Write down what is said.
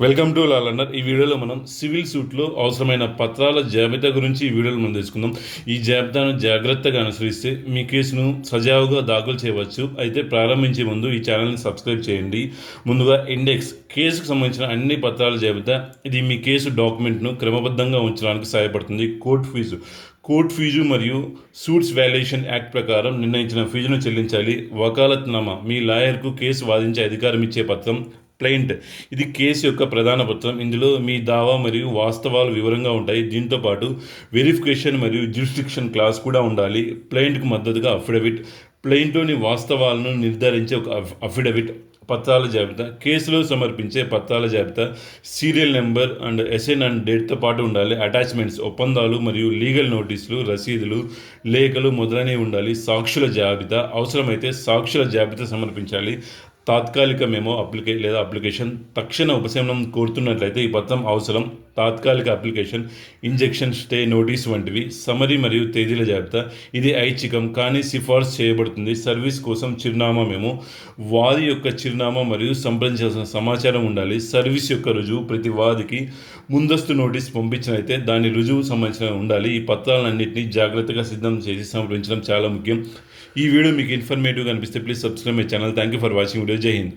Welcome to లాలన్నర్. ఈ వీడియోలో మనం సివిల్ సూట్లో అవసరమైన పత్రాల జాబితా గురించి ఈ వీడియోలో మనం తెలుసుకుందాం. ఈ జాబితాను జాగ్రత్తగా అనుసరిస్తే మీ కేసును సజావుగా దాఖలు చేయవచ్చు. అయితే ప్రారంభించే ముందు ఈ ఛానల్ని సబ్స్క్రైబ్ చేయండి. ముందుగా ఇండెక్స్ కేసుకు సంబంధించిన అన్ని పత్రాల జాబితా. ఇది మీ కేసు డాక్యుమెంట్ను క్రమబద్ధంగా ఉంచడానికి సహాయపడుతుంది. కోర్టు ఫీజు మరియు సూట్స్ వాల్యుయేషన్ యాక్ట్ ప్రకారం నిర్ణయించిన ఫీజును చెల్లించాలి. వకాలత్నామా మీ లాయర్కు కేసు వాదించే అధికారం ఇచ్చే పత్రం. క్లయింట్ ఇది కేసు యొక్క ప్రధాన పత్రం. ఇందులో మీ దావా మరియు వాస్తవాలు వివరంగా ఉంటాయి. దీంతో పాటు వెరిఫికేషన్ మరియు జ్యూరిస్డిక్షన్ క్లాస్ కూడా ఉండాలి. క్లయింట్కు మద్దతుగా అఫిడవిట్ క్లయింట్లోని వాస్తవాలను నిర్ధారించే ఒక అఫిడవిట్. పత్రాల జాబితా కేసులో సమర్పించే పత్రాల జాబితా serial number and SN and డేట్తో పాటు ఉండాలి. అటాచ్మెంట్స్ ఒప్పందాలు మరియు లీగల్ నోటీసులు, రసీదులు, లేఖలు మొదలైనవి ఉండాలి. సాక్షుల జాబితా అవసరమైతే సాక్షుల జాబితా సమర్పించాలి. తాత్కాలిక మెమో అప్లికేషన్ తక్షణ ఉపశమనం కోరుతున్నట్లయితే ఈ పత్రం అవసరం. తాత్కాలిక అప్లికేషన్, ఇంజెక్షన్ స్టే నోటీస్ వంటివి. సమరీ మరియు తేదీల జాబితా ఇది ఐచ్ఛికం కానీ సిఫార్సు చేయబడుతుంది. సర్వీస్ కోసం చిరునామా మెమో వాది యొక్క చిరునామా మరియు సంప్రదించాల్సిన సమాచారం ఉండాలి. సర్వీస్ యొక్క రుజువు ప్రతి వాదికి ముందస్తు నోటీస్ పంపించినైతే దాని రుజువు సంబంధించిన ఉండాలి. ఈ పత్రాలన్నింటినీ జాగ్రత్తగా సిద్ధం చేసి సమర్పించడం చాలా ముఖ్యం. ఈ వీడియో మీకు ఇన్ఫర్మేటివ్గా అనిపిస్తే please subscribe my channel. Thank you for watching video. జై హింద్.